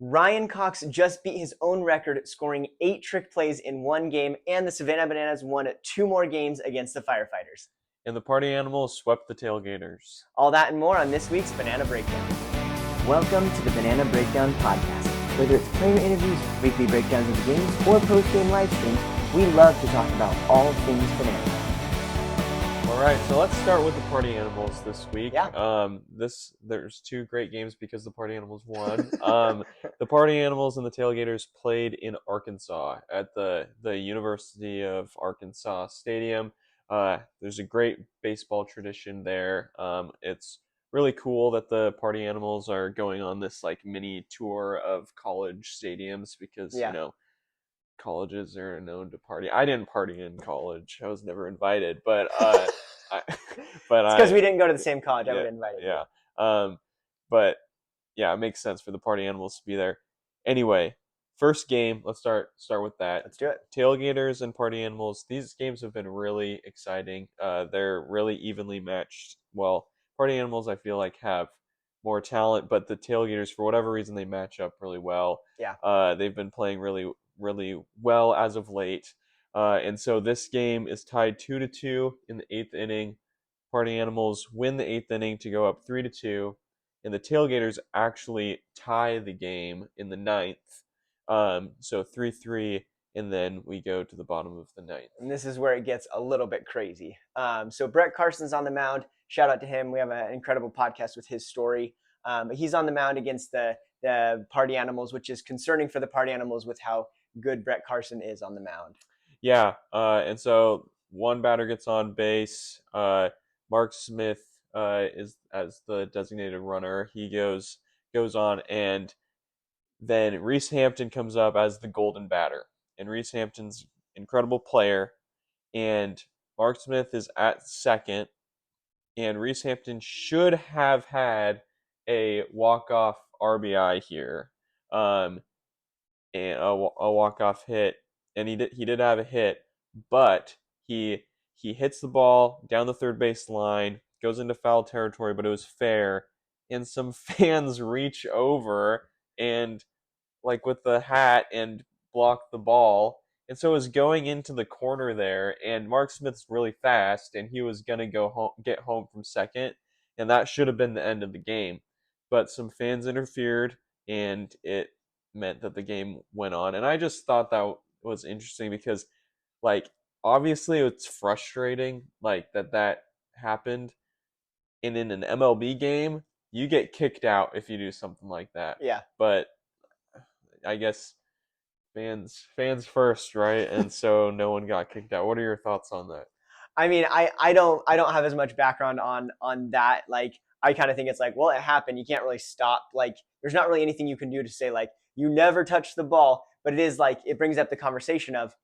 Ryan Cox just beat his own record, scoring 8 trick plays in one game, and the Savannah Bananas won 2 more games against the Firefighters. And the party animals swept the Tailgaters. All that and more on this week's Banana Breakdown. Welcome to the Banana Breakdown podcast. Whether it's player interviews, weekly breakdowns of the games, or post-game live streams, we love to talk about all things banana. All right, so let's start with the party animals this week. Yeah. There's 2 great games because the party animals won. The party animals and the Tailgaters played in Arkansas at the University of Arkansas Stadium. There's a great baseball tradition there. It's really cool that the party animals are going on this like mini tour of college stadiums because colleges are known to party. I didn't party in college. I was never invited, but It's because we didn't go to the same college. I would have invited you. Yeah. But yeah, it makes sense for the party animals to be there. Anyway, first game, let's start with that. Let's do it. Tailgaters and party animals. These games have been really exciting. They're really evenly matched. Well, party animals I feel like have more talent, but the Tailgaters, for whatever reason, they match up really well. Yeah. They've been playing really, really well as of late. And so this game is tied 2-2 in the 8th inning. Party animals win the 8th inning to go up 3-2, and the Tailgaters actually tie the game in the 9th. So 3-3, and then we go to the bottom of the 9th. And this is where it gets a little bit crazy. So Brett Carson's on the mound. Shout out to him. We have an incredible podcast with his story. But he's on the mound against the party animals, which is concerning for the party animals with how good Brett Carson is on the mound. Yeah, and so one batter gets on base. Mark Smith is as the designated runner. He goes on, and then Reese Hampton comes up as the golden batter. And Reese Hampton's an incredible player, and Mark Smith is at second, and Reese Hampton should have had a walk-off RBI here, and a walk-off hit, and he did have a hit, but he hits the ball down the third base line, goes into foul territory, but it was fair, and some fans reach over and like with the hat and block the ball. And so it was going into the corner there, and Mark Smith's really fast, and he was going to get home from second, and that should have been the end of the game. But some fans interfered, and it meant that the game went on. And I just thought that was interesting because, like, obviously it's frustrating, like, that happened. And in an MLB game, you get kicked out if you do something like that. Yeah. But I guess fans first, right? And so no one got kicked out. What are your thoughts on that? I mean, I don't have as much background on that. Like, I kind of think it's like, well, it happened. You can't really stop. Like, there's not really anything you can do to say, like, you never touch the ball. But it is like, it brings up the conversation of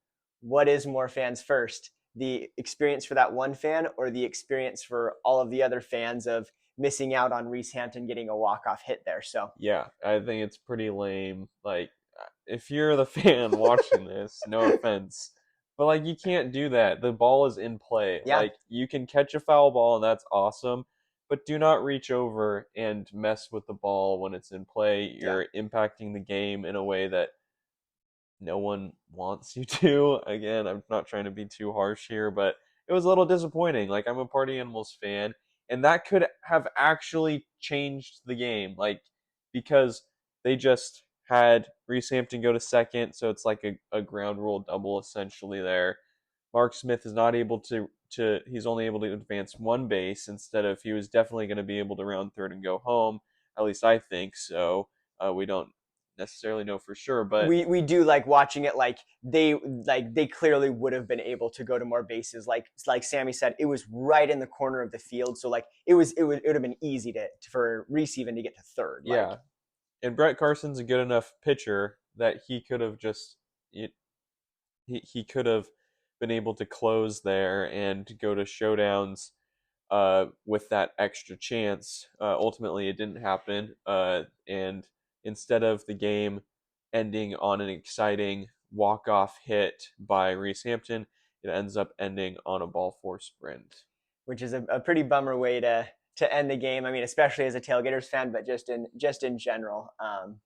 what is more fans first, the experience for that one fan or the experience for all of the other fans of missing out on Reese Hampton getting a walk-off hit there. So yeah, I think it's pretty lame. Like, if you're the fan watching this, no offense, but like, you can't do that. The ball is in play. Yeah. Like, you can catch a foul ball, and that's awesome, but do not reach over and mess with the ball when it's in play. You're impacting the game in a way that no one wants you to. Again, I'm not trying to be too harsh here, but it was a little disappointing. Like, I'm a Party Animals fan, and that could have actually changed the game, like, because they just had Reese Hampton go to second, so it's like a ground rule double essentially there. Mark Smith is not able to he's only able to advance one base instead of he was definitely going to be able to round third and go home. At least I think so. We don't necessarily know for sure, but we do like watching it. Like they clearly would have been able to go to more bases. Like Sammy said, it was right in the corner of the field, so like it would have been easy for Reese even to get to third. Yeah. Like, and Brett Carson's a good enough pitcher that he could have just he could have been able to close there and go to showdowns with that extra chance. Ultimately, it didn't happen, and instead of the game ending on an exciting walk-off hit by Reese Hampton, it ends up ending on a ball four sprint, which is a pretty bummer way to end the game. I mean, especially as a Tailgaters fan, but just in general.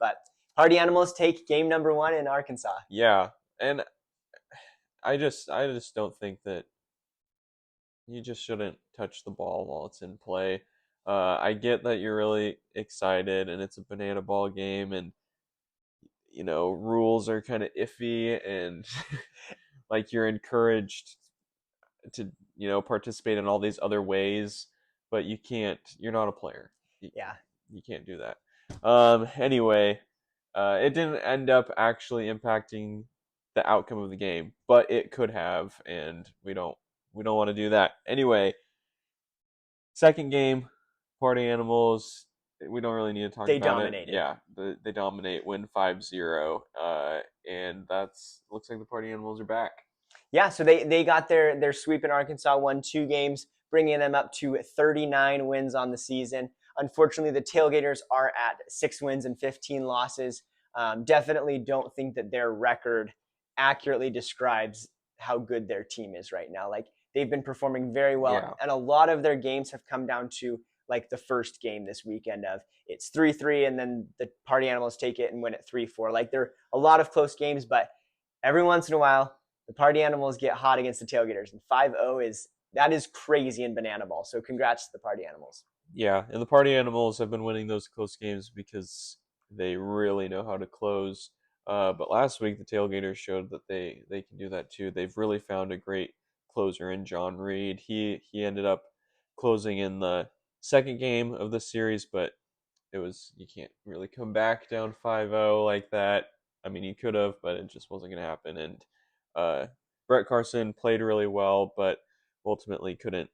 But Party Animals take game number 1 in Arkansas. Yeah, and I just don't think that you just shouldn't touch the ball while it's in play. I get that you're really excited and it's a banana ball game, and rules are kind of iffy, and like you're encouraged to participate in all these other ways, but you're not a player. Yeah. You can't do that. Anyway, it didn't end up actually impacting the outcome of the game, but it could have, and we don't want to do that. Anyway, second game, Party Animals. We don't really need to talk They about dominated. it. Yeah, they dominate, win 5-0, and looks like the Party Animals are back. Yeah, so they got their sweep in Arkansas, won 2 games, bringing them up to 39 wins on the season. Unfortunately, the Tailgaters are at 6 wins and 15 losses. Definitely don't think that their record accurately describes how good their team is right now. Like, they've been performing very well, Yeah. and a lot of their games have come down to like the first game this weekend of it's 3-3, and then the Party Animals take it and win it 3-4. Like, there are a lot of close games, but every once in a while, the Party Animals get hot against the Tailgaters, and 5-0 is crazy in banana ball. So congrats to the Party Animals. Yeah, and the Party Animals have been winning those close games because they really know how to close. But last week, the Tailgaters showed that they can do that too. They've really found a great closer in John Reed. He ended up closing in the second game of the series, but you can't really come back down 5-0 like that. I mean, you could have, but it just wasn't going to happen. And Brett Carson played really well, but ultimately couldn't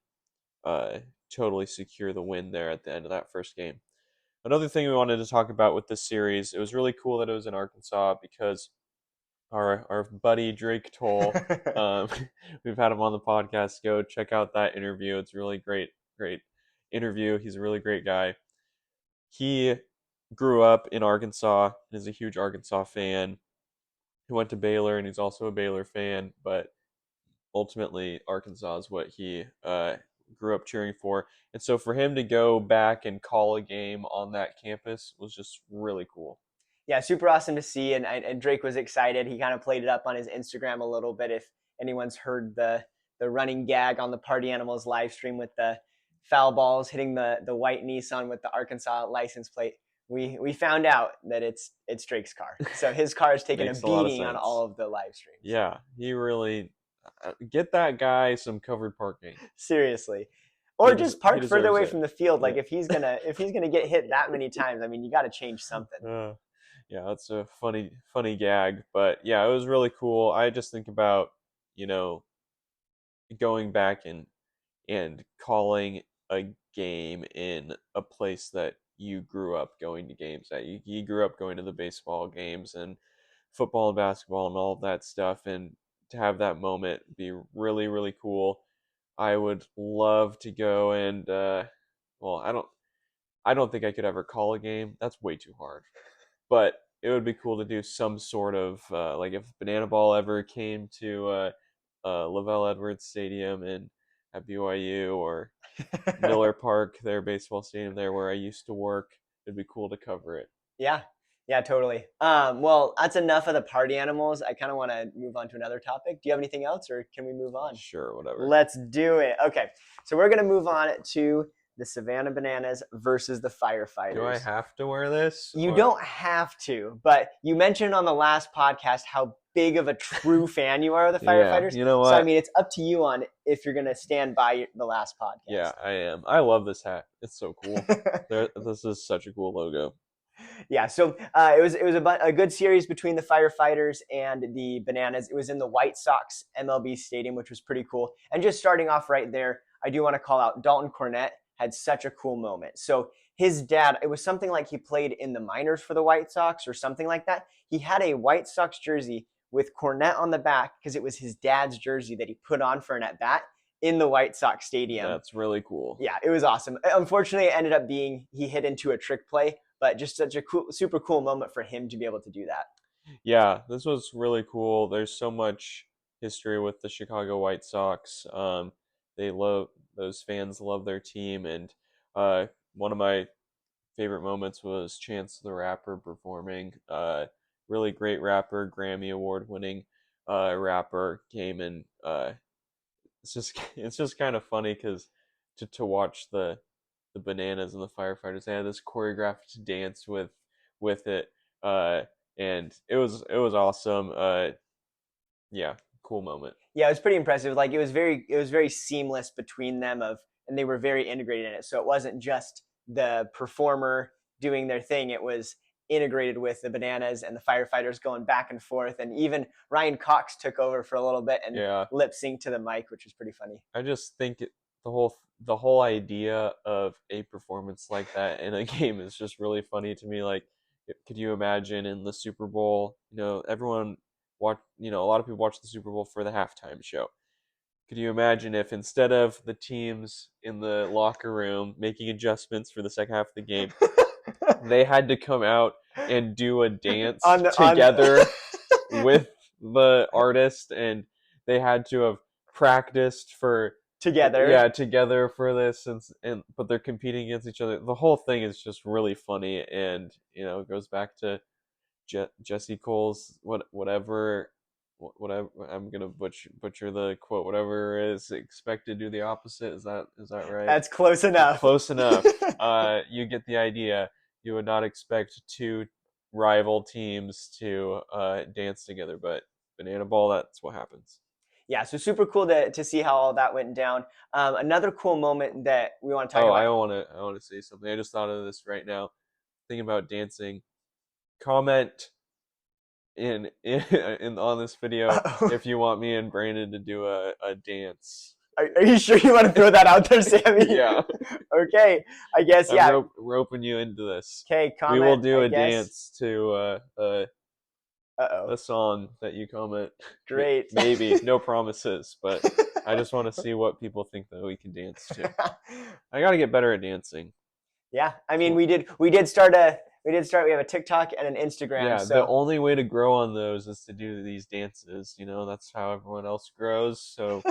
totally secure the win there at the end of that first game. Another thing we wanted to talk about with this series, it was really cool that it was in Arkansas because our buddy Drake Toll, we've had him on the podcast. Go check out that interview. It's a really great interview. He's a really great guy. He grew up in Arkansas and is a huge Arkansas fan. He went to Baylor and he's also a Baylor fan, but ultimately Arkansas is what he grew up cheering for. And so for him to go back and call a game on that campus was just really cool. Yeah, super awesome to see. And Drake was excited. He kind of played it up on his Instagram a little bit. If anyone's heard the running gag on the Party Animals live stream with the foul balls hitting the white Nissan with the Arkansas license plate, we found out that it's Drake's car. So his car is taking a beating on all of the live streams. Yeah, he really get that guy some covered parking. Seriously. Or just park further away from the field. Like, if he's gonna get hit that many times, I mean, you got to change something. Yeah, that's a funny gag, but yeah, it was really cool. I just think about going back and calling a game in a place that you grew up going to games at. You grew up going to the baseball games and football and basketball and all of that stuff, and to have that moment be really, really cool. I would love to go and well, I don't think I could ever call a game. That's way too hard. But it would be cool to do some sort of like if Banana Ball ever came to Lavelle Edwards Stadium at BYU, or Miller Park, their baseball stadium there where I used to work. It'd be cool to cover it. Yeah, totally. Well, that's enough of the Party Animals. I kind of want to move on to another topic. Do you have anything else, or can we move on? Sure, whatever. Let's do it. Okay, so we're going to move on to the Savannah Bananas versus the Firefighters. Do I have to wear this? You don't have to, but you mentioned on the last podcast how big of a true fan you are of the Firefighters. Yeah, you know what? So, I mean, it's up to you on if you're going to stand by the last podcast. Yeah, I am. I love this hat. It's so cool. This is such a cool logo. Yeah, so it was a good series between the Firefighters and the Bananas. It was in the White Sox MLB Stadium, which was pretty cool. And just starting off right there, I do want to call out Dalton Cornett had such a cool moment. So his dad, it was something like he played in the minors for the White Sox or something like that. He had a White Sox jersey with Cornett on the back because it was his dad's jersey that he put on for an at-bat in the White Sox Stadium. That's really cool. Yeah, it was awesome. Unfortunately, it ended up being he hit into a trick play, but just such a cool, super cool moment for him to be able to do that. Yeah, this was really cool. There's so much history with the Chicago White Sox. Those fans love their team, and one of my favorite moments was Chance the Rapper performing. Really great rapper, Grammy Award winning rapper came and it's just kind of funny because to watch the bananas and the firefighters, they had this choreographed dance with it, and it was awesome. Yeah, cool moment. Yeah, it was pretty impressive. Like it was very seamless between them and they were very integrated in it. So it wasn't just the performer doing their thing. It was integrated with the bananas and the firefighters going back and forth. And even Ryan Cox took over for a little bit and Yeah, lip synced to the mic, which was pretty funny. I just think the whole idea of a performance like that in a game is just really funny to me. Like, could you imagine in the Super Bowl? Everyone watch. A lot of people watch the Super Bowl for the halftime show. Could you imagine if instead of the teams in the locker room making adjustments for the second half of the game, they had to come out and do a dance together with the artist, and they had to have practiced for together. together for this, and but they're competing against each other. The whole thing is just really funny, and it goes back to Jesse Cole's whatever. I'm gonna butcher the quote. Whatever is expected, do the opposite. Is that right? That's close enough. Close enough. You get the idea. You would not expect two rival teams to dance together, but banana ball, that's what happens. Yeah, so super cool to see how all that went down. Another cool moment that we want to talk about. I want to say something. I just thought of this right now. Thinking about dancing. Comment in on this video if you want me and Brandon to do a dance. Are you sure you want to throw that out there, Sammy? Yeah. Okay, I guess, yeah. I'm roping you into this. Okay, comment. We will do I a guess. dance to a song that you comment. Great. Maybe. No promises, but I just want to see what people think that we can dance to. I got to get better at dancing. Yeah, I mean, we did start. We have a TikTok and an Instagram. Yeah, so the only way to grow on those is to do these dances. That's how everyone else grows. So,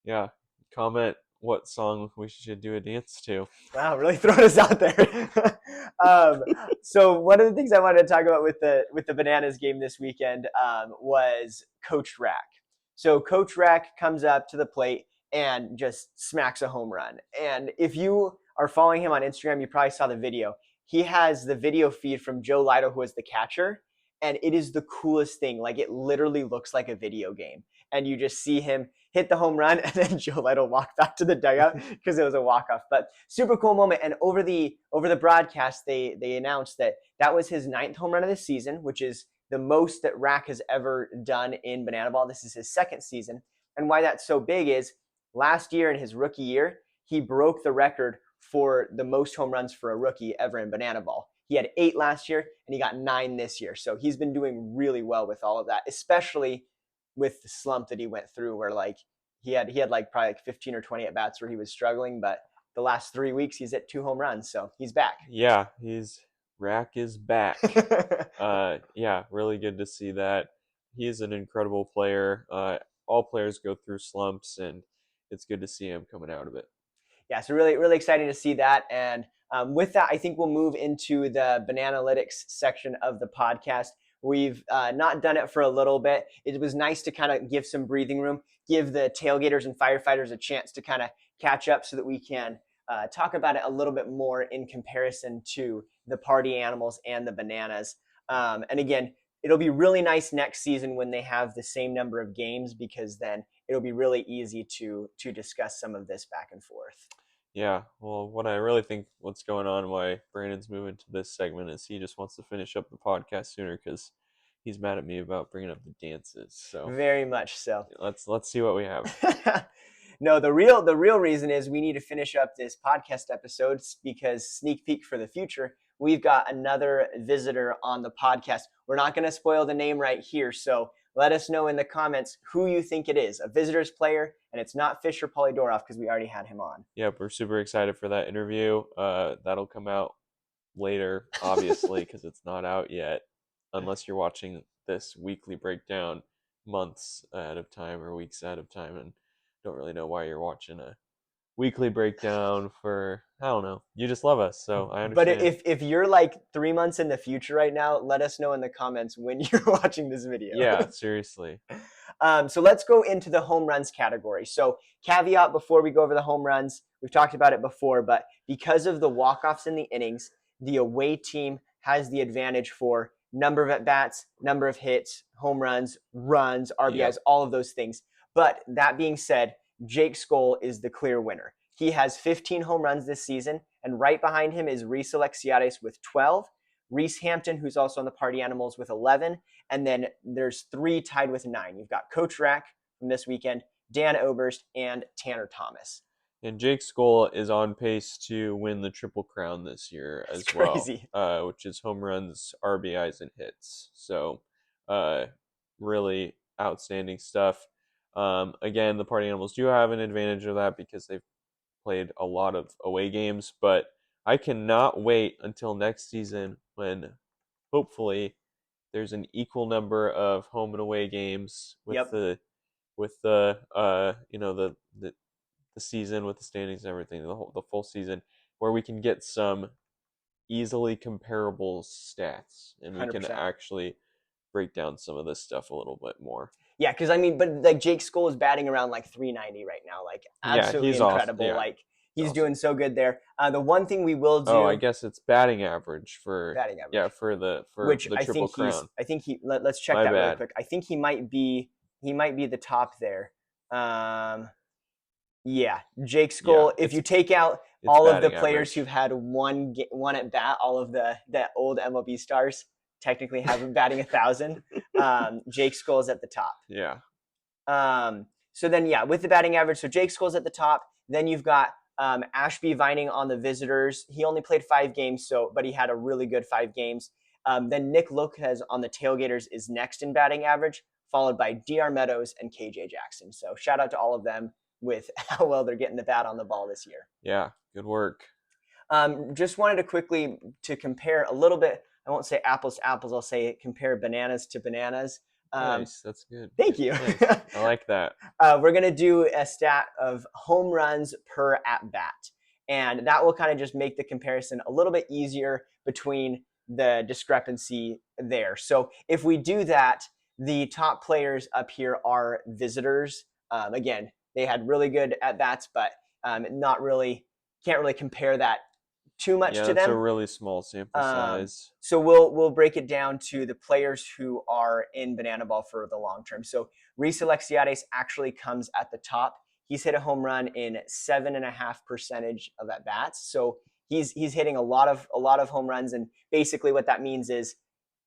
yeah, comment what song we should do a dance to. Wow, really throwing us out there. So one of the things I wanted to talk about with the Bananas game this weekend was Coach RAC. So Coach RAC comes up to the plate and just smacks a home run. And if you are following him on Instagram, you probably saw the video. He has the video feed from Joe Lido, who is the catcher, and it is the coolest thing. Like, it literally looks like a video game. And you just see him hit the home run, and then Joe Lido walk back to the dugout because it was a walk-off. But super cool moment. And over the broadcast, they announced that was his 9th home run of the season, which is the most that RAC has ever done in Banana Ball. This is his 2nd season. And why that's so big is last year in his rookie year, he broke the record for the most home runs for a rookie ever in Banana Ball. He had 8 last year, and he got 9 this year. So he's been doing really well with all of that, especially with the slump that he went through, where he had like probably like 15 or 20 at bats where he was struggling, but the last 3 weeks he's at 2 home runs, so he's back. Yeah, RAC is back. Yeah, really good to see that. He's an incredible player. All players go through slumps, and it's good to see him coming out of it. Yeah, so really, really exciting to see that. And with that, I think we'll move into the Bananalytics section of the podcast. We've not done it for a little bit. It was nice to kind of give some breathing room, give the tailgaters and firefighters a chance to kind of catch up so that we can talk about it a little bit more in comparison to the party animals and the bananas. And again, it'll be really nice next season when they have the same number of games, because then it'll be really easy to discuss some of this back and forth. Yeah, well, what I really think what's going on, why Brandon's moving to this segment, is he just wants to finish up the podcast sooner because he's mad at me about bringing up the dances. So very much so. Let's see what we have. No, the real reason is we need to finish up this podcast episode, because sneak peek for the future, we've got another visitor on the podcast. We're not going to spoil the name right here, so let us know in the comments who you think it is, a visitors player, and it's not Fisher Polydorov because we already had him on. Yep, we're super excited for that interview. That'll come out later, obviously, because it's not out yet, unless you're watching this weekly breakdown months ahead of time or weeks ahead of time and don't really know why you're watching a weekly breakdown for, I don't know. You just love us, so I But understand. if you're like 3 months in the future right now, let us know in the comments when you're watching this video. Yeah, seriously. So let's go into the home runs category. So caveat before we go over the home runs, we've talked about it before, but because of the walk-offs in the innings, the away team has the advantage for number of at-bats, number of hits, home runs, runs, RBIs, Yep. all of those things. But that being said, Jake Skoll is the clear winner. He has 15 home runs this season, and right behind him is Reese Alexiades with 12, Reese Hampton, who's also on the Party Animals, with 11, and then there's 3 tied with 9. You've got Coach RAC from this weekend, Dan Oberst, and Tanner Thomas. And Jake Skoll is on pace to win the Triple Crown this year as crazy. well, which is home runs, RBIs, and hits. So, really outstanding stuff. Again, the Party Animals do have an advantage of that because they've played a lot of away games, but I cannot wait until next season when hopefully there's an equal number of home and away games with Yep. the the season with the standings and everything, the full season, where we can get some easily comparable stats and we can 100%. actually break down some of this stuff a little bit more. Yeah, because I mean, but like Jake Skoll is batting around like 390 right now, like absolutely he's awesome. incredible. Yeah, like he's awesome. doing so good there. The one thing we will do. Oh, I guess it's batting average for batting average. Yeah, for the which the I Triple think Crown. I think let's check My that really bad. quick. I think he might be the top there. Yeah, Jake Skoll. If you take out all of the players who've had one at bat, all of the old MLB stars technically have him batting 1,000. Jake Skoll is at the top. Yeah. So then, yeah, with the batting average, so Jake Skoll's at the top. Then you've got Ashby Vining on the visitors. He only played 5 games, but he had a really good 5 games. Then Nick Lopez on the Tailgaters is next in batting average, followed by DR Meadows and KJ Jackson. So shout out to all of them with how well they're getting the bat on the ball this year. Yeah, good work. Just wanted to quickly to compare a little bit. I won't say apples to apples. I'll say compare bananas to bananas. Nice, that's good. Thank you. Nice. I like that. We're going to do a stat of home runs per at-bat. And that will kind of just make the comparison a little bit easier between the discrepancy there. So if we do that, the top players up here are visitors. Again, they had really good at-bats, but can't really compare that too much to them. Yeah, it's a really small sample size. So we'll break it down to the players who are in Banana Ball for the long term. So Reese Alexiades actually comes at the top. He's hit a home run in 7.5% of at bats. So he's hitting a lot of home runs, and basically what that means is,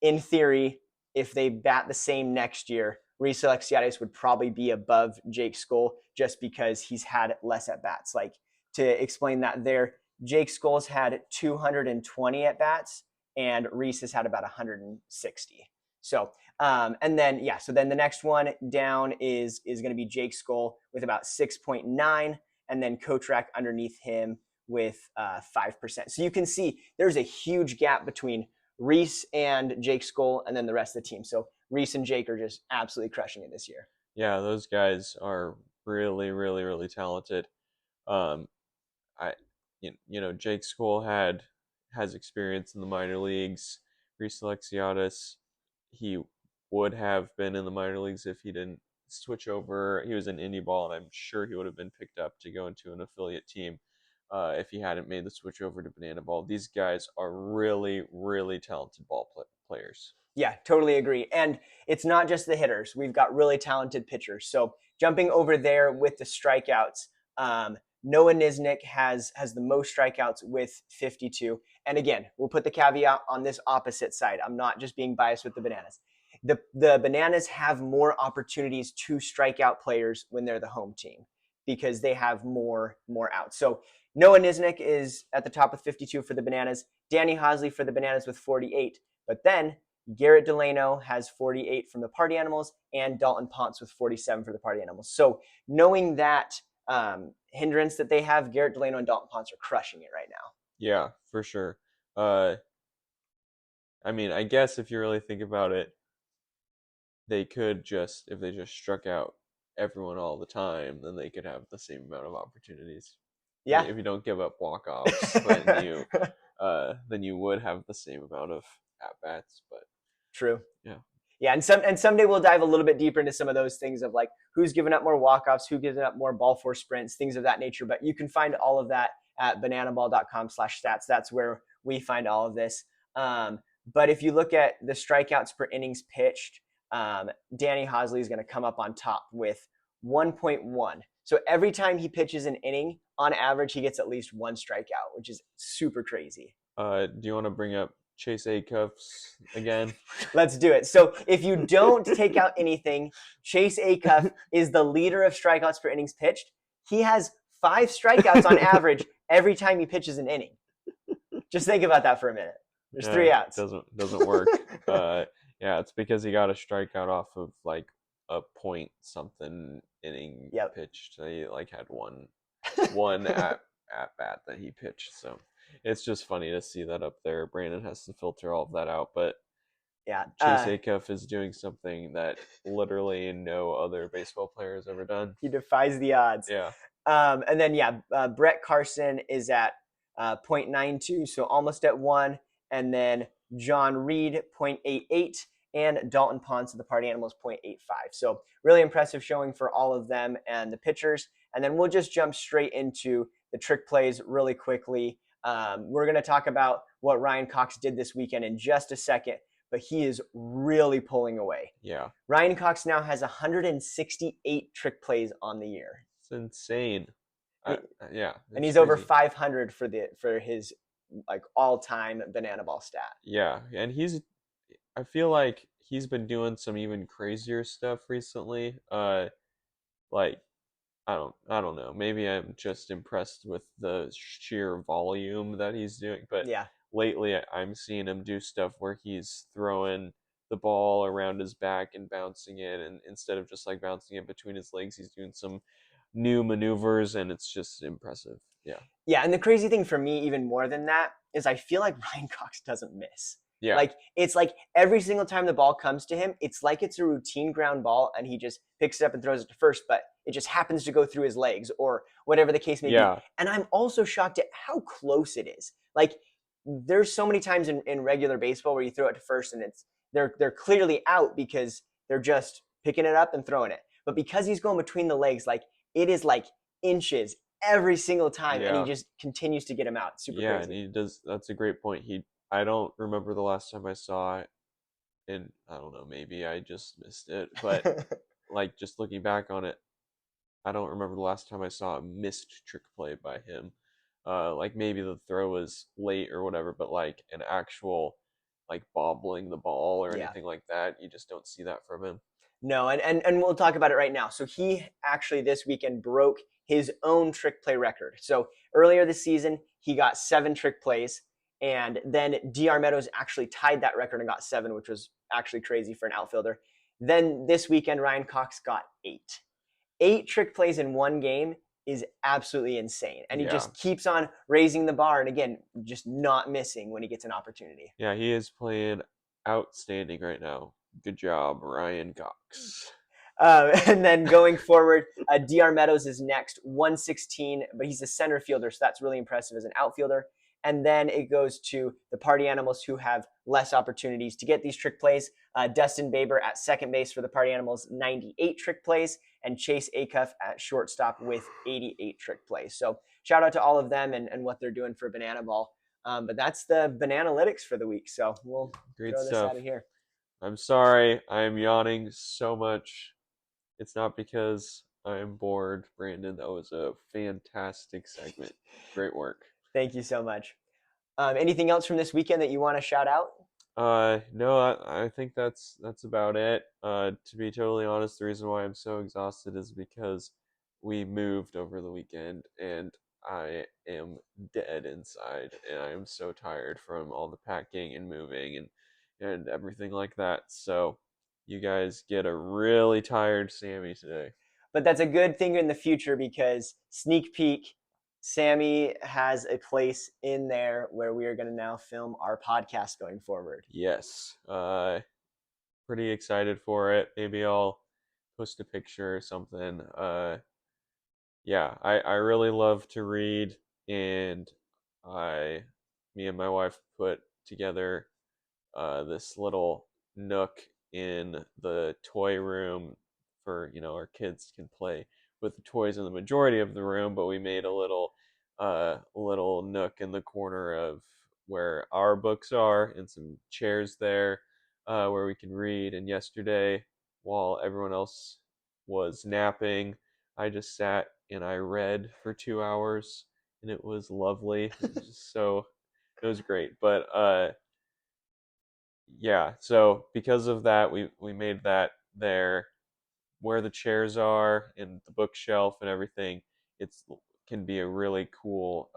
in theory, if they bat the same next year, Reese Alexiades would probably be above Jake Skoll just because he's had less at bats. Like, to explain that there, Jake Skoll's had 220 at bats, and Reese has had about 160. So, and then so then the next one down is going to be Jake Skoll with about 6.9, and then Coach RAC underneath him with 5%. So you can see there's a huge gap between Reese and Jake Skoll, and then the rest of the team. So Reese and Jake are just absolutely crushing it this year. Yeah, those guys are really, really, really talented. Jake Skoll has experience in the minor leagues. Reese Alexiades, he would have been in the minor leagues if he didn't switch over. He was in indie ball, and I'm sure he would have been picked up to go into an affiliate team if he hadn't made the switch over to Banana Ball. These guys are really, really talented ball players. Yeah, totally agree. And it's not just the hitters. We've got really talented pitchers. So jumping over there with the strikeouts, Noah Nisnik has the most strikeouts with 52. And again, we'll put the caveat on this opposite side. I'm not just being biased with the Bananas. The Bananas have more opportunities to strike out players when they're the home team because they have more outs. So Noah Nisnik is at the top with 52 for the Bananas. Danny Hosley for the Bananas with 48. But then Garrett Delano has 48 from the Party Animals, and Dalton Ponce with 47 for the Party Animals. So knowing that hindrance that they have, Garrett Delano and Dalton Ponce are crushing it right now. Yeah, for sure. I mean, I guess if you really think about it, they could just, if they just struck out everyone all the time, then they could have the same amount of opportunities. Yeah. If you don't give up walk-offs, then you would have the same amount of at-bats. But True. yeah. Yeah, and someday we'll dive a little bit deeper into some of those things of like who's giving up more walk-offs, who gives up more ball force sprints, things of that nature. But you can find all of that at bananaball.com/stats. That's where we find all of this. But if you look at the strikeouts per innings pitched, Danny Hosley is going to come up on top with 1.1. So every time he pitches an inning, on average, he gets at least one strikeout, which is super crazy. Do you want to bring up Chase Acuffs again? Let's do it. So if you don't take out anything, Chase Acuff is the leader of strikeouts per innings pitched. He has 5 strikeouts on average every time he pitches an inning. Just think about that for a minute. There's 3 outs. Doesn't work. Yeah, it's because he got a strikeout off of like a point something inning pitched. He like had one at bat that he pitched. So it's just funny to see that up there. Brandon has to filter all of that out, but yeah, Chase Acuff is doing something that literally no other baseball player has ever done. He defies the odds. Yeah. And then Brett Carson is at 0.92, so almost at 1. And then John Reed 0.88, and Dalton Ponce of the Party Animals 0.85. So really impressive showing for all of them and the pitchers. And then we'll just jump straight into the trick plays really quickly. We're going to talk about what Ryan Cox did this weekend in just a second, but he is really pulling away. Yeah. Ryan Cox now has 168 trick plays on the year. It's insane. Yeah. And he's crazy. over 500 for his like all-time banana ball stat. Yeah, and I feel like he's been doing some even crazier stuff recently. Like I don't know. Maybe I'm just impressed with the sheer volume that he's doing, but yeah. Lately I'm seeing him do stuff where he's throwing the ball around his back and bouncing it, and instead of just like bouncing it between his legs, he's doing some new maneuvers, and it's just impressive. Yeah, and the crazy thing for me, even more than that, is I feel like Ryan Cox doesn't miss. Yeah. Like, it's like every single time the ball comes to him, it's like it's a routine ground ball, and he just picks it up and throws it to first, but it just happens to go through his legs or whatever the case may be. And I'm also shocked at how close it is. Like, there's so many times in regular baseball where you throw it to first and they're clearly out because they're just picking it up and throwing it. But because he's going between the legs, like, it is like inches every single time, and he just continues to get him out. Super crazy. And he does. That's a great point. I don't remember the last time I saw it, and I don't know, maybe I just missed it, but like just looking back on it, I don't remember the last time I saw a missed trick play by him. Like maybe the throw was late or whatever, but like an actual like bobbling the ball or anything like that, you just don't see that from him. No, and we'll talk about it right now. So he actually this weekend broke his own trick play record. So earlier this season, he got 7 trick plays, and then DR Meadows actually tied that record and got 7, which was actually crazy for an outfielder. Then this weekend, Ryan Cox got 8. 8 trick plays in one game is absolutely insane. And he just keeps on raising the bar, and again, just not missing when he gets an opportunity. Yeah, he is playing outstanding right now. Good job, Ryan Cox. And then going forward, DR Meadows is next, 116, but he's a center fielder, so that's really impressive as an outfielder. And then it goes to the Party Animals, who have less opportunities to get these trick plays. Dustin Baber at second base for the Party Animals, 98 trick plays, and Chase Acuff at shortstop with 88 trick plays. So shout out to all of them and what they're doing for Banana Ball. But that's the Bananalytics for the week. So we'll throw this out of here. I'm sorry, I am yawning so much. It's not because I'm bored, Brandon. That was a fantastic segment. Great work. Thank you so much. Anything else from this weekend that you want to shout out? No, I think that's about it. To be totally honest, the reason why I'm so exhausted is because we moved over the weekend, and I am dead inside, and I am so tired from all the packing and moving and everything like that. So you guys get a really tired Sammy today. But that's a good thing in the future, because sneak peek, Sammy has a place in there where we are going to now film our podcast going forward. Yes. Pretty excited for it. Maybe I'll post a picture or something. yeah, I really love to read, and me and my wife put together this little nook in the toy room for, our kids can play with the toys in the majority of the room, but we made a little nook in the corner of where our books are and some chairs there where we can read. And yesterday, while everyone else was napping, I just sat and I read for 2 hours, and it was lovely. It was just it was great. But yeah, so because of that, we made that there where the chairs are and the bookshelf and everything. It's can be a really cool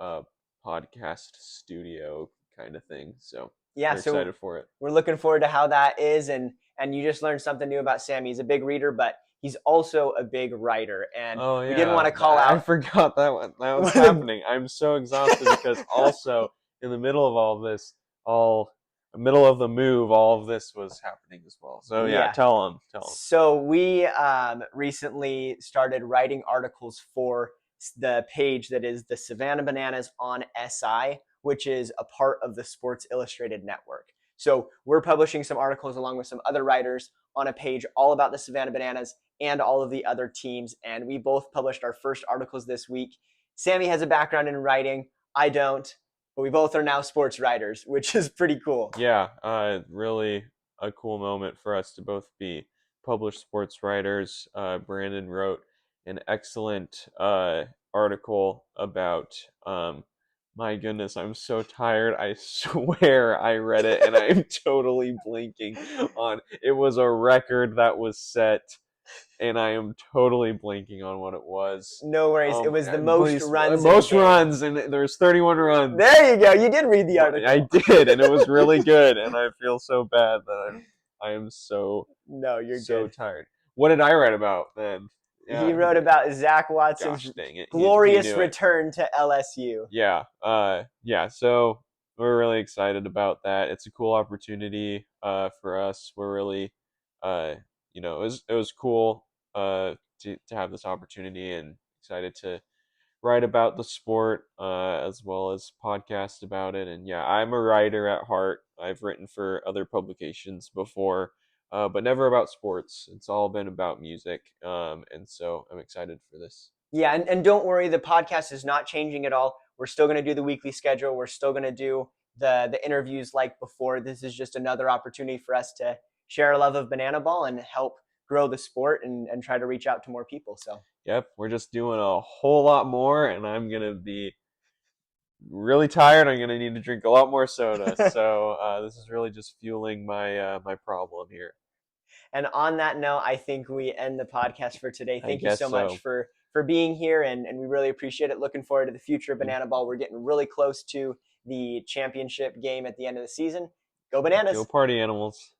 podcast studio kind of thing. So Yeah, we're so excited for it. we're looking forward to how that is, and you just learned something new about Sammy. He's a big reader, but he's also a big writer, and Oh we didn't want yeah, to call I out forgot that was happening. I'm so exhausted because also in the middle of all this, all middle of the move, all of this was happening as well. So yeah, yeah. tell them. So we recently started writing articles for the page that is the Savannah Bananas on SI, which is a part of the Sports Illustrated network. So we're publishing some articles along with some other writers on a page all about the Savannah Bananas and all of the other teams. And we both published our first articles this week. Sammy has a background in writing. I don't, but we both are now sports writers, which is pretty cool. Yeah, really a cool moment for us to both be published sports writers. Brandon wrote an excellent article about. My goodness, I'm so tired. I swear I read it and I'm totally blanking on. It was a record that was set, and I am totally blanking on what it was. No worries. Oh It my was the God, most please, runs in a most game. runs, and there's 31 runs. There you go. You did read the article. I did, and it was really good, and I feel so bad that I am so No, you're good. tired. What did I write about then? He Yeah, wrote about Zach Watson's gosh dang it, he glorious knew it. return to LSU. Yeah, yeah. So we're really excited about that. It's a cool opportunity for us. We're really it was cool to have this opportunity, and excited to write about the sport as well as podcast about it. And yeah, I'm a writer at heart. I've written for other publications before, but never about sports. It's all been about music, and so I'm excited for this. Yeah, and don't worry, the podcast is not changing at all. We're still going to do the weekly schedule. We're still going to do the interviews like before. This is just another opportunity for us to share our love of banana ball and help grow the sport and try to reach out to more people. So Yep, we're just doing a whole lot more, and I'm gonna be really tired. I'm gonna need to drink a lot more soda. So this is really just fueling my problem here. And on that note, I think we end the podcast for today. I Thank you guess so much for being here, and we really appreciate it. Looking forward to the future of banana ball. We're getting really close to the championship game at the end of the season. Go Bananas! Go party animals.